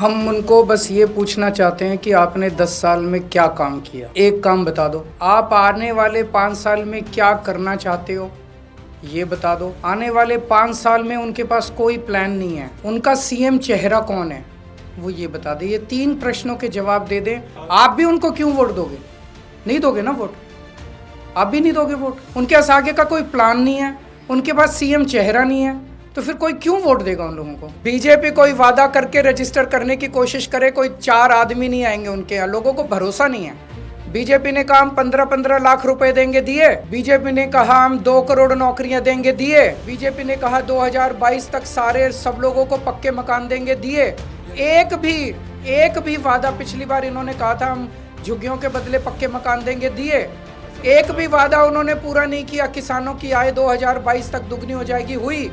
हम उनको बस ये पूछना चाहते हैं कि आपने 10 साल में क्या काम किया। एक काम बता दो, आप आने वाले 5 साल में क्या करना चाहते हो ये बता दो। आने वाले 5 साल में उनके पास कोई प्लान नहीं है। उनका सीएम चेहरा कौन है वो ये बता दे। ये 3 प्रश्नों के जवाब दे दें, आप भी उनको क्यों वोट दोगे? नहीं दोगे ना वोट, आप भी नहीं दोगे वोट। उनके पास आगे का कोई प्लान नहीं है, उनके पास सीएम चेहरा नहीं है, तो फिर कोई क्यों वोट देगा उन लोगों को? बीजेपी कोई वादा करके रजिस्टर करने की कोशिश करे, कोई 4 आदमी नहीं आएंगे उनके यहाँ। लोगों को भरोसा नहीं है। बीजेपी ने कहा हम 15-15 लाख रुपए देंगे, दिए। बीजेपी ने कहा हम 2 करोड़ नौकरियां देंगे, दिए। बीजेपी ने कहा 2022 तक सारे सब लोगों को पक्के मकान देंगे, दिए। एक भी वादा पिछली बार इन्होंने कहा था हम झुग्गियों के बदले पक्के मकान देंगे, दिए। एक भी वादा उन्होंने पूरा नहीं किया। किसानों की आय 2022 तक दुगनी हो जाएगी, हुई।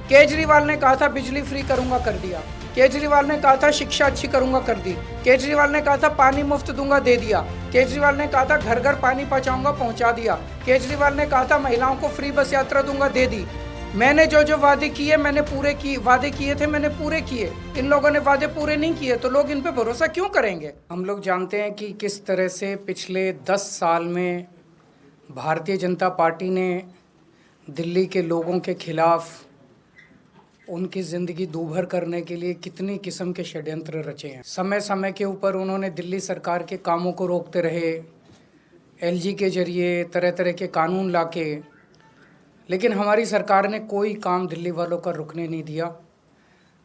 केजरीवाल ने कहा था बिजली फ्री करूंगा, कर दिया। केजरीवाल ने कहा था शिक्षा अच्छी करूंगा, कर दी। केजरीवाल ने कहा था पानी मुफ्त दूंगा, दे दिया। केजरीवाल ने कहा था घर घर पानी पहुंचाऊंगा, पहुंचा दिया। केजरीवाल ने कहा था महिलाओं को फ्री बस यात्रा दूंगा, दे दी। मैंने जो वादे किए मैंने पूरे किए, वादे किए थे मैंने पूरे किए। इन लोगों ने वादे पूरे नहीं किए, तो लोग इन पे भरोसा क्यों करेंगे? हम लोग जानते हैं कि किस तरह से पिछले 10 साल में भारतीय जनता पार्टी ने दिल्ली के लोगों के खिलाफ उनकी ज़िंदगी दूभर करने के लिए कितनी किस्म के षड्यंत्र रचे हैं। समय समय के ऊपर उन्होंने दिल्ली सरकार के कामों को रोकते रहे, एलजी के जरिए तरह तरह के कानून लाके, लेकिन हमारी सरकार ने कोई काम दिल्ली वालों का रुकने नहीं दिया।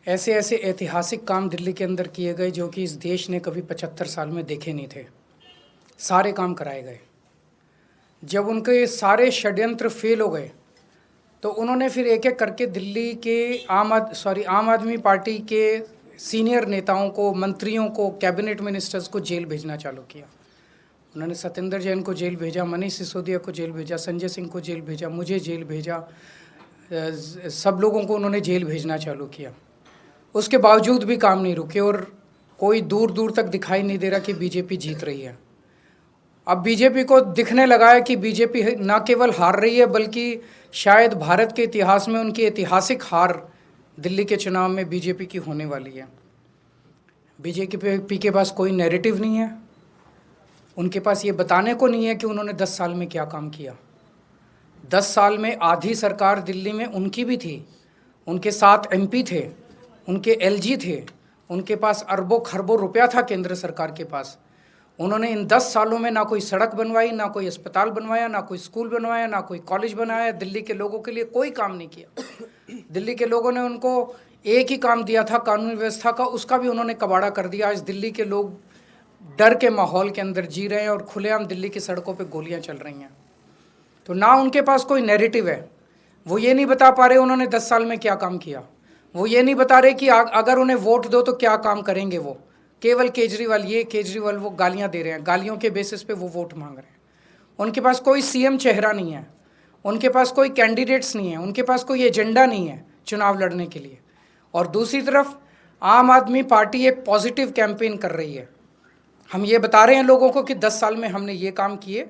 ऐसे ऐसे ऐतिहासिक काम दिल्ली के अंदर किए गए जो कि इस देश ने कभी 75 साल में देखे नहीं थे। सारे काम कराए गए। जब उनके सारे षड्यंत्र फेल हो गए तो उन्होंने फिर एक एक करके दिल्ली के आम आदमी पार्टी के सीनियर नेताओं को, मंत्रियों को, कैबिनेट मिनिस्टर्स को जेल भेजना चालू किया। उन्होंने सत्येंद्र जैन को जेल भेजा, मनीष सिसोदिया को जेल भेजा, संजय सिंह को जेल भेजा, मुझे जेल भेजा, सब लोगों को उन्होंने जेल भेजना चालू किया। उसके बावजूद भी काम नहीं रुके और कोई दूर दूर तक दिखाई नहीं दे रहा कि बीजेपी जीत रही है। अब बीजेपी को दिखने लगा है कि बीजेपी न केवल हार रही है बल्कि शायद भारत के इतिहास में उनकी ऐतिहासिक हार दिल्ली के चुनाव में बीजेपी की होने वाली है। बीजेपी के पास कोई नैरेटिव नहीं है। उनके पास ये बताने को नहीं है कि उन्होंने 10 साल में क्या काम किया। 10 साल में आधी सरकार दिल्ली में उनकी भी थी, उनके 7 एमपी थे, उनके एलजी थे, उनके पास अरबों खरबों रुपया था केंद्र सरकार के पास। उन्होंने इन 10 सालों में ना कोई सड़क बनवाई, ना कोई अस्पताल बनवाया, ना कोई स्कूल बनवाया, ना कोई कॉलेज बनाया। दिल्ली के लोगों के लिए कोई काम नहीं किया। दिल्ली के लोगों ने उनको एक ही काम दिया था कानून व्यवस्था का, उसका भी उन्होंने कबाड़ा कर दिया। आज दिल्ली के लोग डर के माहौल के अंदर जी रहे हैं और खुलेआम दिल्ली की सड़कों पे गोलियां चल रही हैं। तो ना उनके पास कोई नैरेटिव है। वो ये नहीं बता पा रहे उन्होंने 10 साल में क्या काम किया। वो ये नहीं बता रहे कि अगर उन्हें वोट दो तो क्या काम करेंगे। वो केवल केजरीवाल ये, केजरीवाल वो गालियां दे रहे हैं, गालियों के बेसिस पे वो वोट मांग रहे हैं। उनके पास कोई सीएम चेहरा नहीं है, उनके पास कोई कैंडिडेट्स नहीं है, उनके पास कोई एजेंडा नहीं है चुनाव लड़ने के लिए। और दूसरी तरफ आम आदमी पार्टी एक पॉजिटिव कैंपेन कर रही है। हम ये बता रहे हैं लोगों को कि 10 साल में हमने ये काम किए,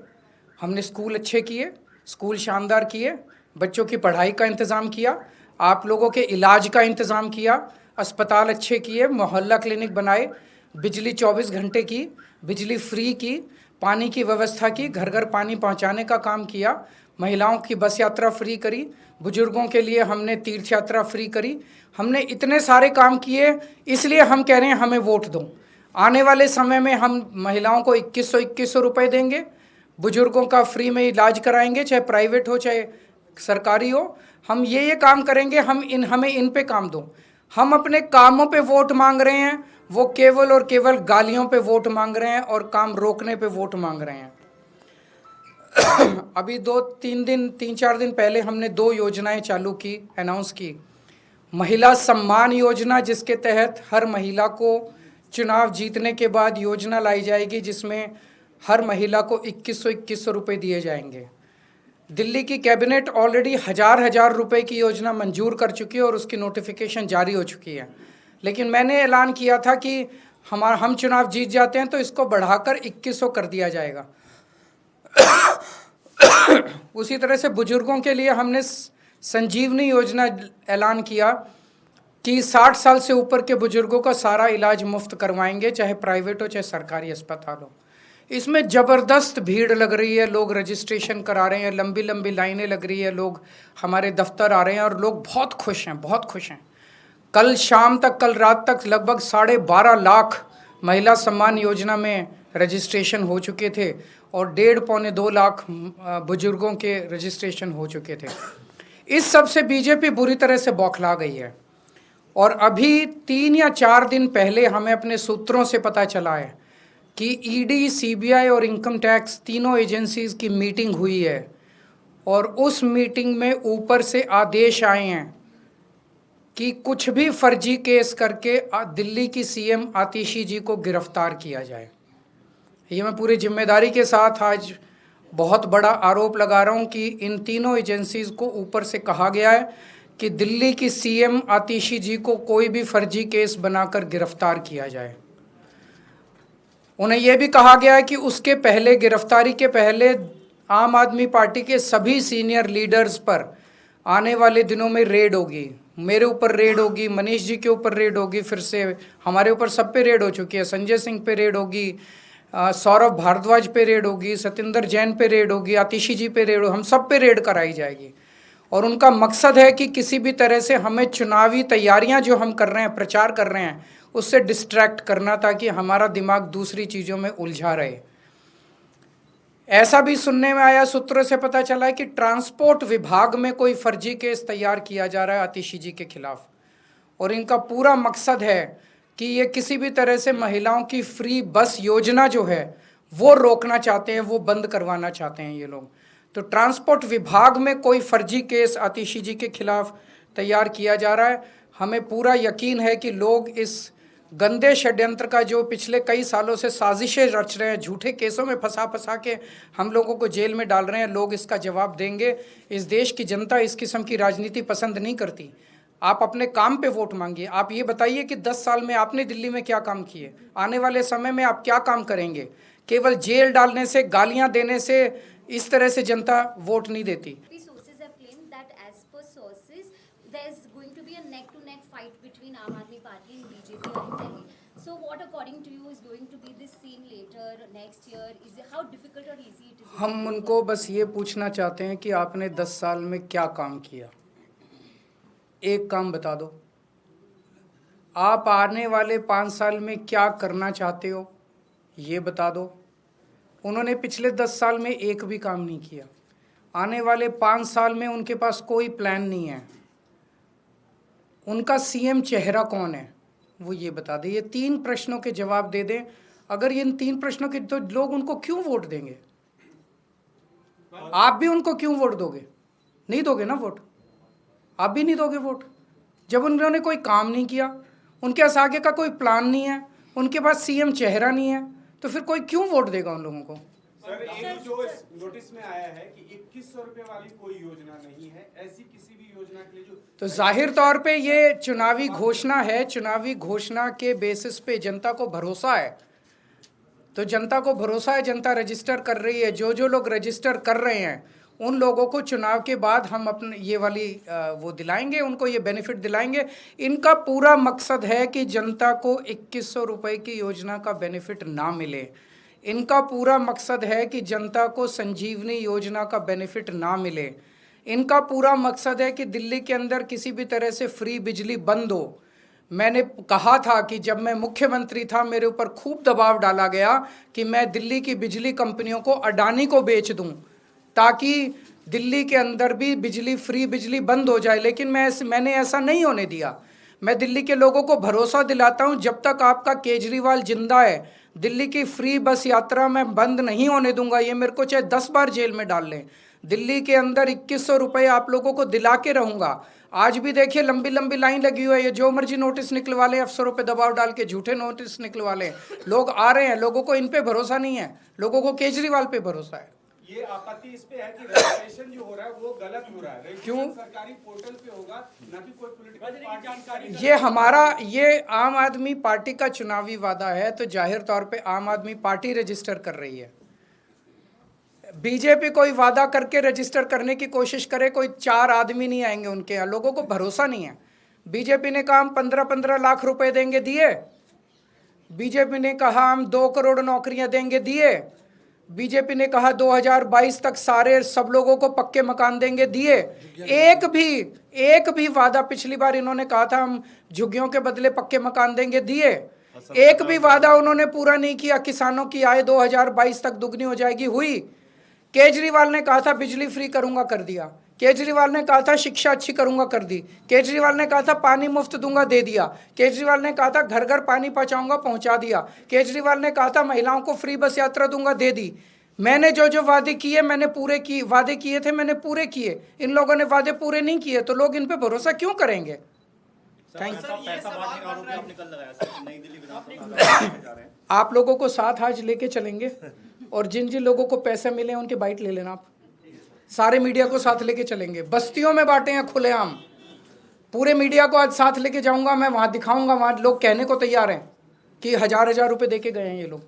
हमने स्कूल अच्छे किए, स्कूल शानदार किए, बच्चों की पढ़ाई का इंतज़ाम किया, आप लोगों के इलाज का इंतज़ाम किया, अस्पताल अच्छे किए, मोहल्ला क्लिनिक बनाए, बिजली 24 घंटे की, बिजली फ्री की, पानी की व्यवस्था की, घर घर पानी पहुंचाने का काम किया, महिलाओं की बस यात्रा फ्री करी, बुजुर्गों के लिए हमने तीर्थ यात्रा फ्री करी। हमने इतने सारे काम किए, इसलिए हम कह रहे हैं हमें वोट दो। आने वाले समय में हम महिलाओं को 2100 रुपये देंगे, बुजुर्गों का फ्री में इलाज कराएंगे, चाहे प्राइवेट हो चाहे सरकारी हो। हम ये काम करेंगे, हमें इन पे काम दो। हम अपने कामों पे वोट मांग रहे हैं, वो केवल और केवल गालियों पे वोट मांग रहे हैं और काम रोकने पे वोट मांग रहे हैं। अभी 3-4 दिन पहले हमने 2 योजनाएं चालू की, अनाउंस की। महिला सम्मान योजना, जिसके तहत हर महिला को चुनाव जीतने के बाद योजना लाई जाएगी जिसमें हर महिला को 2100 रुपये दिए जाएंगे। दिल्ली की कैबिनेट ऑलरेडी हजार रुपए की योजना मंजूर कर चुकी है और उसकी नोटिफिकेशन जारी हो चुकी है। लेकिन मैंने ऐलान किया था कि हम चुनाव जीत जाते हैं तो इसको बढ़ाकर 2100 कर दिया जाएगा। उसी तरह से बुजुर्गों के लिए हमने संजीवनी योजना ऐलान किया कि 60 साल से ऊपर के बुजुर्गों का सारा इलाज मुफ्त करवाएंगे, चाहे प्राइवेट हो चाहे सरकारी अस्पताल हो। इसमें ज़बरदस्त भीड़ लग रही है, लोग रजिस्ट्रेशन करा रहे हैं, लंबी लंबी लाइनें लग रही है, लोग हमारे दफ्तर आ रहे हैं और लोग बहुत खुश हैं, बहुत खुश हैं। कल शाम तक, कल रात तक लगभग 12.5 लाख महिला सम्मान योजना में रजिस्ट्रेशन हो चुके थे और 1.5 पौने 2 लाख बुजुर्गों के रजिस्ट्रेशन हो चुके थे। इस सब से बीजेपी बुरी तरह से बौखला गई है और अभी 3 या 4 दिन पहले हमें अपने सूत्रों से पता चला है कि ईडी, सीबीआई और इनकम टैक्स तीनों एजेंसीज की मीटिंग हुई है और उस मीटिंग में ऊपर से आदेश आए हैं कि कुछ भी फर्जी केस करके दिल्ली की सीएम आतिशी जी को गिरफ्तार किया जाए। ये मैं पूरी जिम्मेदारी के साथ आज बहुत बड़ा आरोप लगा रहा हूँ कि इन तीनों एजेंसीज को ऊपर से कहा गया है कि दिल्ली की सीएम आतिशी जी को कोई भी फर्जी केस बनाकर गिरफ्तार किया जाए। उन्हें यह भी कहा गया है कि उसके पहले, गिरफ्तारी के पहले, आम आदमी पार्टी के सभी सीनियर लीडर्स पर आने वाले दिनों में रेड होगी। मेरे ऊपर रेड होगी, मनीष जी के ऊपर रेड होगी, फिर से हमारे ऊपर सब पे रेड हो चुकी है। संजय सिंह पे रेड होगी, सौरभ भारद्वाज पे रेड होगी, सत्येंद्र जैन पे रेड होगी, आतिशी जी पे रेड होगी, हम सब पे रेड कराई जाएगी। और उनका मकसद है कि किसी भी तरह से हमें चुनावी तैयारियां जो हम कर रहे हैं, प्रचार कर रहे हैं, उससे डिस्ट्रैक्ट करना ताकि हमारा दिमाग दूसरी चीज़ों में उलझा रहे। ऐसा भी सुनने में आया, सूत्रों से पता चला है कि ट्रांसपोर्ट विभाग में कोई फर्जी केस तैयार किया जा रहा है आतिशी जी के खिलाफ और इनका पूरा मकसद है कि ये किसी भी तरह से महिलाओं की फ्री बस योजना जो है वो रोकना चाहते हैं, वो बंद करवाना चाहते हैं ये लोग। तो ट्रांसपोर्ट विभाग में कोई फर्जी केस आतिशी जी के खिलाफ तैयार किया जा रहा है। हमें पूरा यकीन है कि लोग इस गंदे षड्यंत्र का, जो पिछले कई सालों से साजिशें रच रहे हैं, झूठे केसों में फंसा के हम लोगों को जेल में डाल रहे हैं, लोग इसका जवाब देंगे। इस देश की जनता इस किस्म की राजनीति पसंद नहीं करती। आप अपने काम पे वोट मांगिए। आप ये बताइए कि 10 साल में आपने दिल्ली में क्या काम किए, आने वाले समय में आप क्या काम करेंगे। केवल जेल डालने से, गालियां देने से इस तरह से जनता वोट नहीं देती। Aam Aadmi Party and BJP are in Delhi. So what according to you is going to be this scene later next year? Is it, how difficult or easy it is? हम उनको बस ये पूछना चाहते हैं कि आपने 10 साल में क्या काम किया, एक काम बता दो। आप आने वाले 5 साल में क्या करना चाहते हो ये बता दो। उन्होंने पिछले 10 साल में एक भी काम नहीं किया। आने वाले 5 साल में उनके पास कोई प्लान नहीं है। उनका सीएम चेहरा कौन है वो ये बता दें। ये 3 प्रश्नों के जवाब दे दें। अगर इन 3 प्रश्नों के, तो लोग उनको क्यों वोट देंगे? आप भी उनको क्यों वोट दोगे? नहीं दोगे ना वोट, आप भी नहीं दोगे वोट जब उन्होंने कोई काम नहीं किया, उनके पास आगे का कोई प्लान नहीं है, उनके पास सीएम चेहरा नहीं है, तो फिर कोई क्यों वोट देगा उन लोगों को? सर, एक जो नोटिस में आया है कि 2100 रुपए वाली कोई योजना नहीं है, ऐसी किसी भी योजना के लिए जो, तो जाहिर तौर पे ये चुनावी घोषणा है। चुनावी घोषणा के बेसिस पे जनता को भरोसा है, तो जनता को भरोसा है, जनता रजिस्टर कर रही है। जो जो लोग रजिस्टर कर रहे हैं उन लोगों को चुनाव के बाद हम अपने ये वाली वो दिलाएंगे, उनको ये बेनिफिट दिलाएंगे। इनका पूरा मकसद है कि जनता को 2100 रुपये की योजना का बेनिफिट ना मिले। इनका पूरा मकसद है कि जनता को संजीवनी योजना का बेनिफिट ना मिले। इनका पूरा मकसद है कि दिल्ली के अंदर किसी भी तरह से फ्री बिजली बंद हो। मैंने कहा था कि जब मैं मुख्यमंत्री था मेरे ऊपर खूब दबाव डाला गया कि मैं दिल्ली की बिजली कंपनियों को, अडानी को बेच दूं ताकि दिल्ली के अंदर भी बिजली, फ्री बिजली बंद हो जाए, लेकिन मैंने ऐसा नहीं होने दिया। मैं दिल्ली के लोगों को भरोसा दिलाता हूं, जब तक आपका केजरीवाल जिंदा है दिल्ली की फ्री बस यात्रा मैं बंद नहीं होने दूंगा। ये मेरे को चाहे 10 बार जेल में डाल लें, दिल्ली के अंदर 2100 रुपये आप लोगों को दिला के रहूंगा। आज भी देखिए लंबी लंबी लाइन लगी हुई है, ये जो मर्जी नोटिस निकलवा ले, अफसरों पे दबाव डाल के झूठे नोटिस निकलवा ले, लोग आ रहे हैं। लोगों को इन पे भरोसा नहीं है, लोगों को केजरीवाल पे भरोसा है। ये आपत्ति इस पे है कि रजिस्ट्रेशन जो हो रहा है वो गलत हो रहा है। क्यों? सरकारी पोर्टल पे होगा, ना कि कोई पॉलिटिकल पार्टी जानकारी। ये आम आदमी पार्टी का चुनावी वादा है, तो जाहिर तौर पे आम आदमी पार्टी रजिस्टर कर रही है। बीजेपी कोई वादा करके रजिस्टर करने की कोशिश करे, कोई 4 आदमी नहीं आएंगे उनके यहाँ। लोगों को भरोसा नहीं है, बीजेपी ने कहा हम 15-15 लाख रुपए देंगे, दिए। बीजेपी ने कहा हम 2 करोड़ नौकरियां देंगे, दिए। बीजेपी ने कहा 2022 तक सारे सब लोगों को पक्के मकान देंगे, दिए। एक भी वादा, पिछली बार इन्होंने कहा था हम झुग्गियों के बदले पक्के मकान देंगे, दिए। एक भी वादा उन्होंने पूरा नहीं किया। किसानों की आय 2022 तक दुगनी हो जाएगी, हुई। केजरीवाल ने कहा था बिजली फ्री करूंगा, कर दिया। केजरीवाल ने कहा था शिक्षा अच्छी करूंगा, कर दी। केजरीवाल ने कहा था पानी मुफ्त दूंगा, दे दिया। केजरीवाल ने कहा था घर घर पानी पहुंचाऊंगा, पहुंचा दिया। केजरीवाल ने कहा था महिलाओं को फ्री बस यात्रा दूंगा, दे दी। मैंने जो जो वादे किए मैंने पूरे किए, वादे किए थे मैंने पूरे किए। इन लोगों ने वादे पूरे नहीं किए तो लोग इन पे भरोसा क्यों करेंगे? आप लोगों को साथ आज लेके चलेंगे और जिन जिन लोगों को पैसे मिले उनके बाइट ले लेना। आप सारे मीडिया को साथ लेके चलेंगे, बस्तियों में बांटे हैं खुलेआम। पूरे मीडिया को आज साथ लेके जाऊंगा मैं, वहां दिखाऊंगा, वहां लोग कहने को तैयार हैं कि 1000-1000 रुपए देके गए हैं ये लोग।